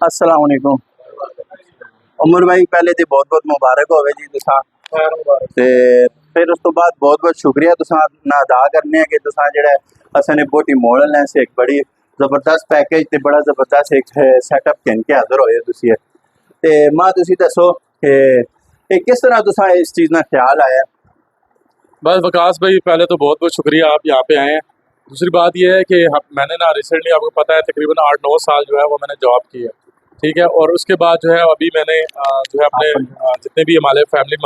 अस्सलाम वालेकुम उमर भाई, पहले तो बहुत बहुत मुबारक होवे जी तुसां ते फिर उस तो बाद बहुत बहुत शुक्रिया तुसां ना अदा करने कि तुसां जेह्ड़ा असें बोटी मोड़ लें से एक बड़ी जबरदस्त पैकेज ते बड़ा जबरदस्त एक सेटअप कन के हाजिर होए तुसी ते मां तुसी दसो कि किस तरह तुसां इस चीज़ ना ख्याल आया। बस वकास भाई, पहले तो बहुत बहुत शुक्रिया आप यहाँ पे आए हैं। दूसरी बात यह है कि मैंने ना रिसेंटली, आपको पता है, तकरीबन 8-9 साल जो है वो मैंने जॉब की है, ठीक है। और उसके बाद जो है अभी मैंने जो है अपने जितने भी हमारे फैमिली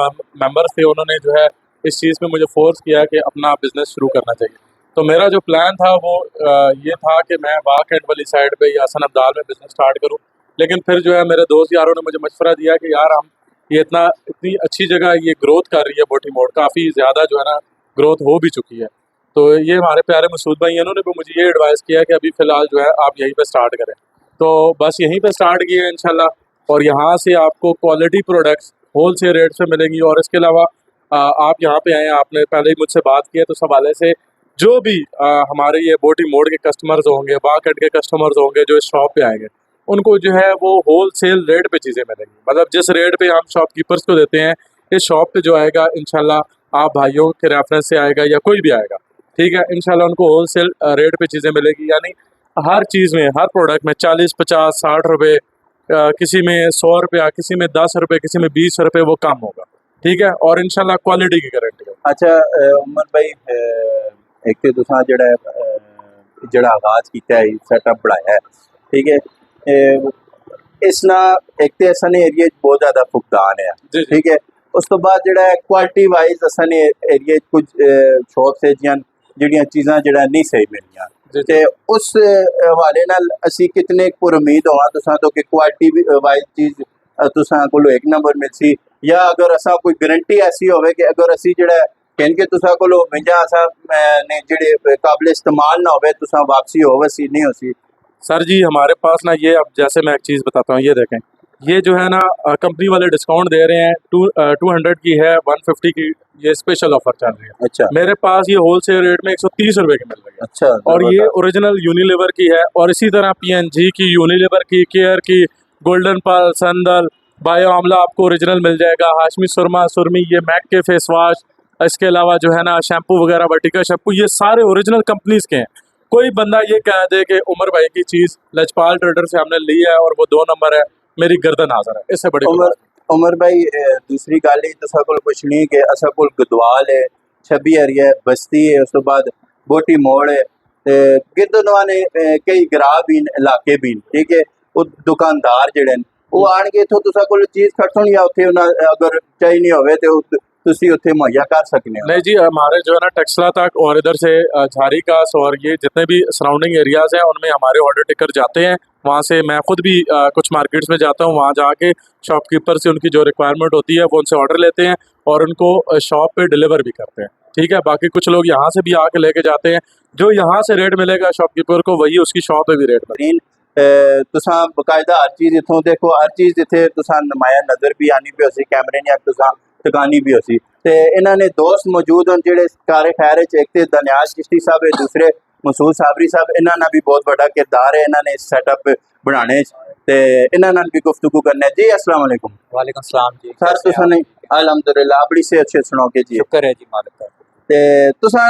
मेम्बर्स थे उन्होंने जो है इस चीज़ में मुझे फोर्स किया कि अपना बिजनेस शुरू करना चाहिए। तो मेरा जो प्लान था वो ये था कि मैं वाक एंड वाली साइड पे या हसन अब्दाल में बिजनेस स्टार्ट करूँ। लेकिन फिर जो है मेरे दोस्त यारों ने मुझे मशवरा दिया कि यार हम ये इतनी अच्छी जगह ये ग्रोथ कर रही है, बोटी मोड़ काफ़ी ज़्यादा जो है ना ग्रोथ हो भी चुकी है। तो ये हमारे प्यारे मसूद भाई हैं, इन्होंने भी मुझे ये एडवाइस किया कि अभी फ़िलहाल जो है आप यहीं पे स्टार्ट करें। तो बस यहीं पे स्टार्ट किए हैं इंशाल्लाह। और यहाँ से आपको quality products wholesale rate से मिलेंगी। और इसके अलावा आप यहाँ पे आए हैं, आपने पहले ही मुझसे बात की है, तो इस हवाले से जो भी हमारे ये बोटी मोड़ के कस्टमर्स होंगे, वाकट के कस्टमर्स होंगे जो इस शॉप पे आएंगे, उनको जो है वो होल सेल रेट पे चीज़ें मिलेंगी। मतलब जिस रेट पे हम शॉपकीपर्स को देते हैं, इस शॉप पे जो आएगा इंशाल्लाह आप भाइयों के रेफरेंस से आएगा या कोई भी आएगा, ठीक है, इंशाल्लाह उनको होल सेल रेट पे चीज़ें मिलेगी। यानी हर चीज़ में, हर प्रोडक्ट में 40, 50, 60 रुपये, किसी में 100 रुपया, किसी में 10 रुपये, किसी में 20 रुपये वो कम होगा, ठीक है। और इंशाल्लाह क्वालिटी की गारंटी होगी। अच्छा उमर भाई, एक तो तुसां जेह्ड़ा आगाज़ कीता है सेटअप बनाया है, ठीक है। इस ना एक तो असन एरिया बहुत ज़्यादा फुकदान है, जी जी ठीक है। उस तो बाद जेह्ड़ा क्वालिटी वाइज असन एरिया कुछ शॉप से जेह्ड़ियां चीज़ां जेह्ड़ा नहीं सही मिलियां जी ते जी। उस हवाले नाल असी कितने पुरुमीद होवां तुसां तो कि क्वालिटी वाइज चीज़ तुसां कोलों एक नंबर मिलसी, या अगर असां कोई गारंटी ऐसी होवे कि अगर असी जेह्ड़ा क्योंकि तुसां कोलों वंजा असां ने जेह्ड़े काबिल इस्तेमाल ना होवे तुसां वापसी होवसी नहीं होसी। सर जी, हमारे पास ना ये, अब जैसे मैं एक चीज़ बताता हूँ, ये देखें, ये जो है ना कंपनी वाले डिस्काउंट दे रहे हैं। 200 की है, 150 की ये स्पेशल ऑफर चल रही है। अच्छा मेरे पास ये होल सेल रेट में 130 रुपये की मिल रही है। अच्छा, और ये जबरदस्त। ओरिजिनल यूनिलीवर की है। और इसी तरह PNG की, यूनिलीवर की, केयर की, गोल्डन पल, संदल, बायो आमला आपको ओरिजिनल मिल जाएगा। हाशमी सुरमा, सुरमी, ये मैक के फेस वाश, इसके अलावा जो है ना शैम्पू वगैरह, वर्टिका शैम्पू, ये सारे ओरिजिनल कंपनीज के हैं। कोई बंदा ये कह दे कि उमर भाई की चीज़ लजपाल ट्रेडर से हमने ली है और वो 2 नंबर है, मेरी गर्दन हाज़िर है, इससे बड़ी कोई उमर बात उमर भाई, दूसरी गल ही तुसां कोल पुछनी कि असां कोल गदवाल है, छब्बी हरी है, बस्ती है, उस तो बाद बोटी मोड़ है ते गिरदनवाने कई ग्राह भी इलाके भी, ठीक है। वो दुकानदार जेह्ड़े न वो नहीं। आन के इत्थों तुसां कोल चीज़ खरीदण या उत्थे उन्हां अगर चाहिए होवे ते तुसी उत्थे मुहैया कर सकने हो। नहीं जी, हमारे जो है ना टेक्सला तक और इधर से झारी कास और ये जितने भी सराउंडिंग एरियाज़ हैं उनमें हमारे ऑर्डर टिकर जाते हैं। वहाँ से मैं खुद भी कुछ मार्केट्स में जाता हूँ, वहाँ जाके शॉपकीपर से उनकी जो रिक्वायरमेंट होती है वो उनसे ऑर्डर लेते हैं और उनको शॉप पे डिलीवर भी करते हैं, ठीक है। बाकी कुछ लोग यहाँ से भी आके लेके जाते हैं। जो यहाँ से रेट मिलेगा शॉपकीपर को, वही उसकी शॉप पे भी रेट मिलेगा। बेहतरीन, तुसां बकायदा हर चीज़ इत्थों देखो, हर चीज़ इत्थे तुसां नुमाया नज़र भी आनी पई होसी, कैमरे ने तुसां टकानी भी होसी। ते इन्हां ने दोस्त मौजूद होन जेह्ड़े कार खैर च, एक ते दनियाज चिश्ती साहब है, दूसरे मसूद साबरी साहब, इन्हां दा भी बहुत बड़ा किरदार है इन्हां ने इस सेटअप बनाने च, ते इन्हां नाल भी गुफ्तगू करने जी। अस्सलाम वालेकुम वालेकुम सलाम जी, सर, कैसे हैं तुसां आप? ने अल्हम्दुलिल्लाह बड़ी सेहत से सुनाओ के जी। शुक्र है जी मालिक का। ते तुसां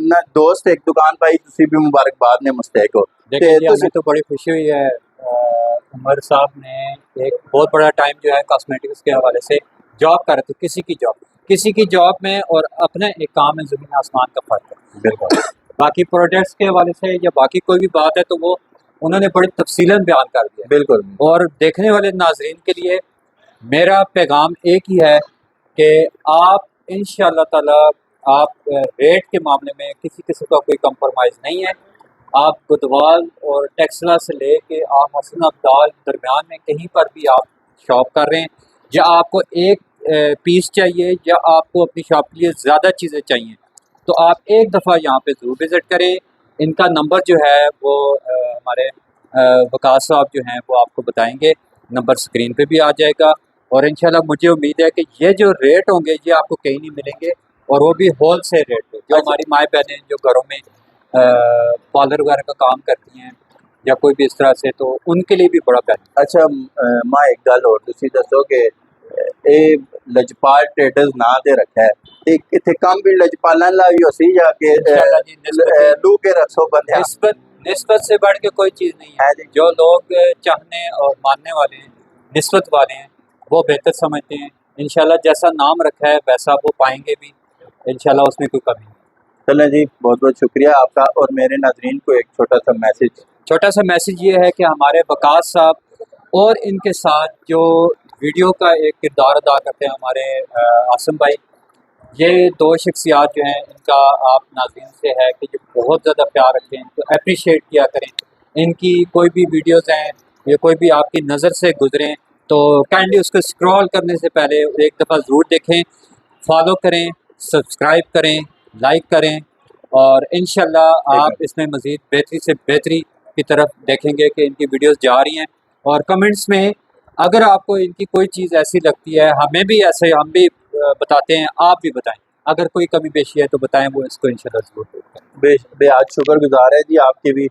ना दोस्त एक दुकान पाई, तुसी भी मुबारकबाद ने मुस्तैक हो देखिए ते जी, हमें तो बड़ी खुशी हुई है। उमर साहब ने एक बहुत बड़ा टाइम जो है कॉस्मेटिक्स के हवाले से जॉब कर रहे थे, किसी की जॉब में और अपने एक काम में ज़मीन आसमान का फ़र्क है। बिल्कुल बाकी प्रोडक्ट्स के हवाले से या बाकी कोई भी बात है तो वो उन्होंने बड़ी तफसीलन बयान कर दिया। बिल्कुल और देखने वाले नाजरीन के लिए मेरा पैगाम एक ही है कि आप इंशाअल्लाह ताला आप रेट के मामले में किसी किस्म का कोई कंप्रोमाइज़ नहीं है। आप गुदवाल और टेक्सला से लेके आप हसन अब्दाल दरमियान में कहीं पर भी आप शॉप कर रहे हैं, या आपको एक पीस चाहिए या आपको अपनी शॉप के लिए ज़्यादा चीज़ें चाहिए, तो आप एक दफ़ा यहाँ पे ज़रूर विज़िट करें। इनका नंबर जो है वो हमारे वकास साहब जो हैं वो आपको बताएंगे, नंबर स्क्रीन पे भी आ जाएगा। और इंशाल्लाह मुझे उम्मीद है कि ये जो रेट होंगे ये आपको कहीं नहीं मिलेंगे, और वो भी होल सेल रेट पे। जो हमारी माएँ बहनें जो घरों में पार्लर वगैरह का काम करती हैं, या कोई भी इस तरह से, तो उनके लिए भी बड़ा बेहतर। अच्छा मां एक गल होर तुसी दसो कि ਇਹ ਲਜਪਾਲ ਟ੍ਰੇਡਰਸ ਨਾਂ ਤੇ ਰੱਖਿਆ ਹੈ ਤੇ ਇੱਥੇ ਕੰਮ ਵੀ ਲਜਪਾਲਾਂ ਲਾ ਵੀ ਹੋਸੀ ਜਾਂ ਕਿ इंशाल्लाह जी, निस्बत ਲੂ ਕੇ रखो बंदे निस्बत से बढ़ के कोई चीज़ नहीं है। है जी। जो लोग चाहने और मानने वाले हैं, निस्बत वाले हैं, वो बेहतर समझते हैं। इंशाल्लाह जैसा नाम रखा है वैसा वो पाएंगे भी, इंशाल्लाह उसमें कोई कमी नहीं। चलें जी, बहुत बहुत शुक्रिया आपका। और मेरे नाजरीन को एक छोटा सा मैसेज। छोटा सा मैसेज ये है कि हमारे वकास साहब और इनके साथ जो वीडियो का एक किरदार अदा करते हैं हमारे आसम भाई, ये दो शख्सियात जो हैं इनका आप नाज़रीन से है कि जो बहुत ज़्यादा प्यार रखें, तो अप्रिशिएट किया करें। इनकी कोई भी वीडियोज़ हैं या कोई भी आपकी नज़र से गुजरें तो काइंडली उसको स्क्रॉल करने से पहले एक दफ़ा ज़रूर देखें, फॉलो करें, सब्सक्राइब करें, लाइक करें, और इंशाल्लाह आप इसमें मज़ीद बेहतरी से बेहतरी की तरफ देखेंगे कि इनकी वीडियोज़ जा रही हैं। और कमेंट्स में अगर आपको इनकी कोई चीज़ ऐसी लगती है, हमें भी ऐसे, हम भी बताते हैं, आप भी बताएं। अगर कोई कमी पेशी है तो बताएं, वो इसको इंशाल्लाह ज़रूर करें। बेहद शुक्रगुजार है जी आपके भी।